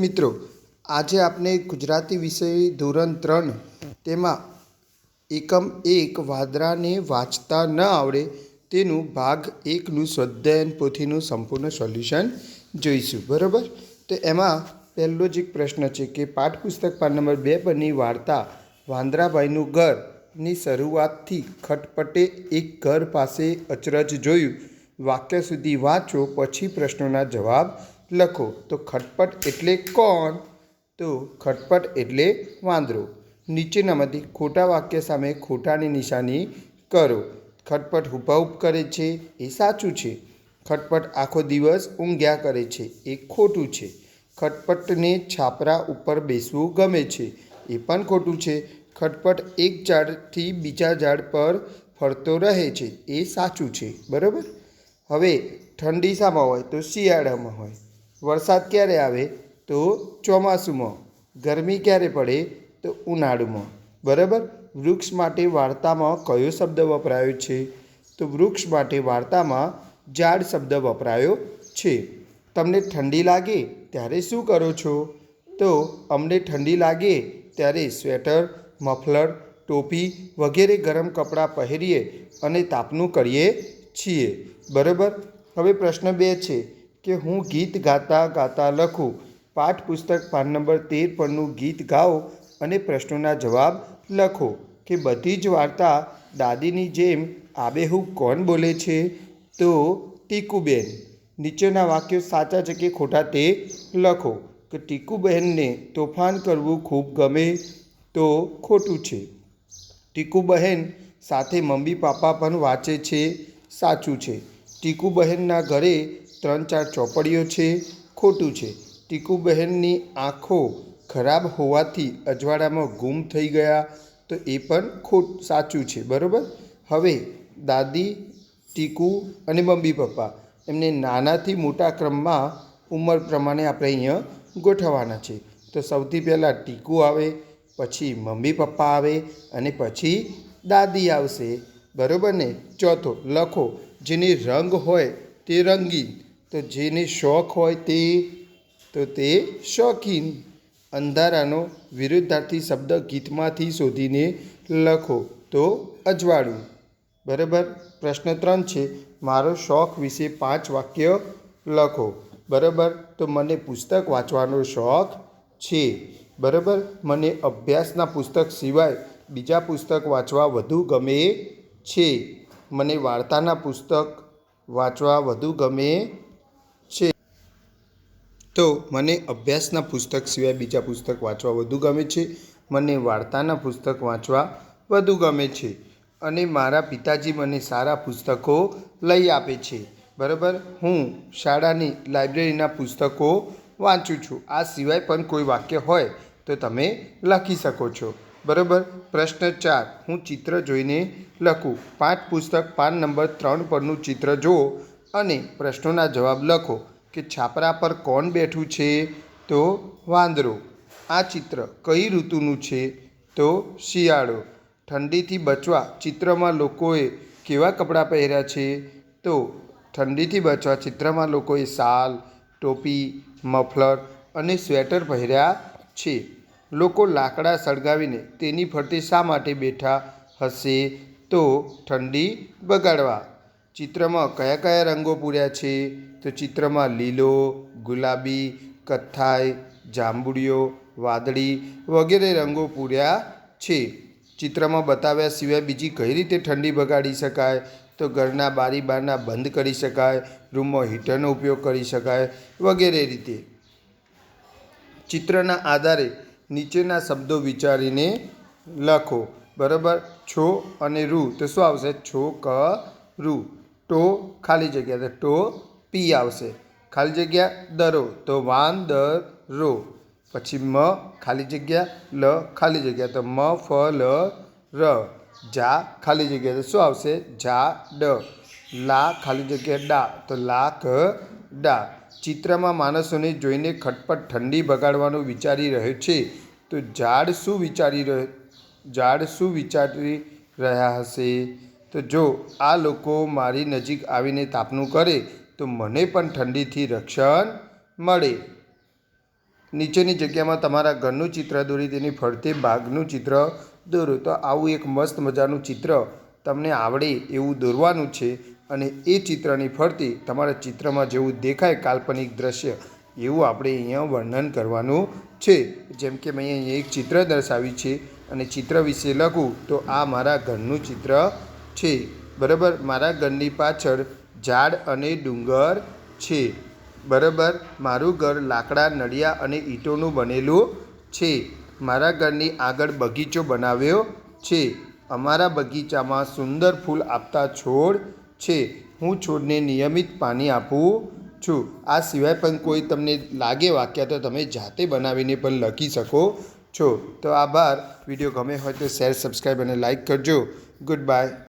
મિત્રો, આજે આપણે ગુજરાતી વિષય ધોરણ 3 તેમાં એકમ 1 વાંદરાને વાંચતા ન આવડે તેનું ભાગ 1નું સ્વાધ્યાયન પોથીનું સંપૂર્ણ સોલ્યુશન જોઈશું. બરાબર. તો એમાં પહેલો જ એક પ્રશ્ન છે કે પાઠ્યપુસ્તક પાન નંબર 2 પરની વાર્તા વાંદરાભાઈનું ઘરની શરૂઆતથી ખટપટે એક ઘર પાસે અચરજ જોયું વાક્ય સુધી વાંચો, પછી પ્રશ્નોના જવાબ લખો. તો ખટપટ એટલે કોણ? તો ખટપટ એટલે વાંદરો. નીચેનામાંથી ખોટા વાક્ય સામે ખોટાની નિશાની કરો. ખટપટ હુભાહુપ કરે છે, એ સાચું છે. ખટપટ આખો દિવસ ઊંઘ્યા કરે છે, એ ખોટું છે. ખટપટને છાપરા ઉપર બેસવું ગમે છે, એ પણ ખોટું છે. ખટપટ એક ઝાડથી બીજા ઝાડ પર ફરતો રહે છે, એ સાચું છે. બરાબર. હવે ઠંડી શામાં હોય? તો શિયાળામાં હોય. વરસાદ ક્યારે આવે? તો ચોમાસુમાં. ગરમી ક્યારે પડે? તો ઉનાળામાં. બરાબર. વૃક્ષ માટે વાર્તામાં કયો શબ્દ વપરાયો છે? તો વૃક્ષ માટે વાર્તામાં ઝાડ શબ્દ વપરાયો છે. તમને ઠંડી લાગે ત્યારે શું કરો છો? તો અમને ઠંડી લાગે ત્યારે સ્વેટર, મફલર, ટોપી વગેરે ગરમ કપડાં પહેરીએ અને તાપનું કરીએ છીએ. બરાબર. હવે પ્રશ્ન 2 છે કે હું ગીત ગાતા ગાતા લખું. પાઠ્યપુસ્તક પાન નંબર 13 પરનું ગીત ગાઓ અને પ્રશ્નોના જવાબ લખો. કે બધી જ વાર્તા દાદીની જેમ આબેહૂબ કોણ બોલે છે? તો ટીકુબેન. નીચેના વાક્યો સાચા છે કે ખોટા તે લખો. કે ટીકુબહેનને તોફાન કરવું ખૂબ ગમે, તો ખોટું છે. ટીકુબહેન સાથે મમ્મી પપ્પા પણ વાંચે છે, સાચું છે. ટીકુબહેનના ઘરે 3-4 ચોપડીઓ છે, ખોટું છે. ટીકુબહેનની આંખો ખરાબ હોવાથી અજવાળામાં ગુમ થઈ ગયા, તો એ પણ સાચું છે. બરાબર. હવે દાદી, ટીકુ અને મમ્મી પપ્પા એમને નાનાથી મોટા ક્રમમાં ઉંમર પ્રમાણે આપણે અહીંયા ગોઠવવાના છે. તો સૌથી પહેલાં ટીકુ આવે, પછી મમ્મી પપ્પા આવે અને પછી દાદી આવશે. બરાબર ને. ચોથો લખો. જેને રંગ હોય તે રંગીન, તો જેને શોખ હોય તે શોખીન. અંધારાનો વિરુદ્ધાર્થી શબ્દ ગીતમાંથી શોધીને લખો. તો અજવાળું. બરાબર. પ્રશ્ન 3 છે મારો શોખ વિશે 5 વાક્ય લખો. બરાબર. તો મને પુસ્તક વાંચવાનો શોખ છે. બરાબર. મને અભ્યાસના પુસ્તક સિવાય બીજા પુસ્તક વાંચવા વધુ ગમે છે. મને વાર્તાના પુસ્તક વાંચવા વધુ ગમે છે. તો મને અભ્યાસના પુસ્તક સિવાય બીજા પુસ્તક વાંચવા વધુ ગમે છે. મને વાર્તાના પુસ્તક વાંચવા વધુ ગમે છે. અને મારા પિતાજી મને સારા પુસ્તકો લઈ આપે છે. બરાબર. હું શાળાની લાઇબ્રેરીના પુસ્તકો વાંચું છું. આ સિવાય પણ કોઈ વાક્ય હોય તો તમે લખી શકો છો. બરાબર. પ્રશ્ન 4 હું ચિત્ર જોઈને લખું. પાઠ્યપુસ્તક પાન નંબર 3 પરનું ચિત્ર જુઓ અને પ્રશ્નોના જવાબ લખો. કે છાપરા પર કોણ બેઠું છે? તો વાંદરો. આ ચિત્ર કઈ ઋતુનું છે? તો શિયાળો. ઠંડીથી બચવા ચિત્રમાં લોકોએ કેવા કપડાં પહેર્યા છે? તો ઠંડીથી બચવા ચિત્રમાં લોકોએ શાલ, ટોપી, મફલર અને સ્વેટર પહેર્યા છે. લોકો લાકડા સળગાવીને તેની ફરતે શા માટે બેઠા હશે? તો ઠંડી બગાડવા. ચિત્રમાં કયા કયા રંગો પૂર્યા છે? તો ચિત્રમાં લીલો, ગુલાબી, કથ્થાઈ, જાંબુડિયો, વાદળી વગેરે રંગો પૂર્યા છે. ચિત્રમાં બતાવ્યા સિવાય બીજી કઈ રીતે ઠંડી ભગાડી શકાય? તો ઘરના બારી બારણા બંધ કરી શકાય, રૂમમાં હીટરનો ઉપયોગ કરી શકાય વગેરે રીતે. ચિત્રના આધારે નીચેના શબ્દો વિચારીને લખો. બરાબર. છો અને રૂ. તો શું આવશે? છોકરું. ટો ખાલી જગ્યા, તો ટો પી આવશે. ખાલી જગ્યા દરો, તો વાંદરો. પછી મ ખાલી જગ્યા લ ખાલી જગ્યા, તો મ ફ લ ર. જા ખાલી જગ્યા, તો શું આવશે? ઝાડ. લા ખાલી જગ્યા ડા, તો લાક ડા. ચિત્રમાં માણસોને જોઈને ખટપટ ઠંડી ભગાડવાનું વિચારી રહ્યો છે. તો ઝાડ શું વિચારી રહ્યા હશે? તો જો આ લોકો મારી નજીક આવીને તાપણું કરે તો મને પણ ઠંડીથી રક્ષણ મળે. નીચેની જગ્યામાં તમારા ઘરનું ચિત્ર દોરી તેની ફરતે બાગનું ચિત્ર દોરો. તો આવું એક મસ્ત મજાનું ચિત્ર તમને આવડે એવું દોરવાનું છે અને એ ચિત્રની ફરતે તમારા ચિત્રમાં જેવું દેખાય કાલ્પનિક દ્રશ્ય એવું આપણે અહીંયા વર્ણન કરવાનું છે. જેમ કે મેં અહીંયા એક ચિત્ર દર્શાવ્યું છે અને ચિત્ર વિશે લખું તો આ મારા ઘરનું ચિત્ર છે. બરાબર. મારા ઘરની પાછળ ઝાડ અને ડુંગર છે. બરાબર. મારું ઘર લાકડા, નળિયા અને ઈંટોનું બનેલું છે. મારા ઘરની આગળ બગીચો બનાવ્યો છે. અમારા બગીચામાં સુંદર ફૂલ આપતા છોડ છે. હું છોડને નિયમિત પાણી આપું છું. આ સિવાય પણ કોઈ તમને લાગે વાક્ય તો તમે જાતે બનાવીને પણ લખી શકો છો. તો આભાર. વિડીયો ગમે હોય તો શેર, સબસ્ક્રાઈબ અને લાઈક કરજો. Good bye.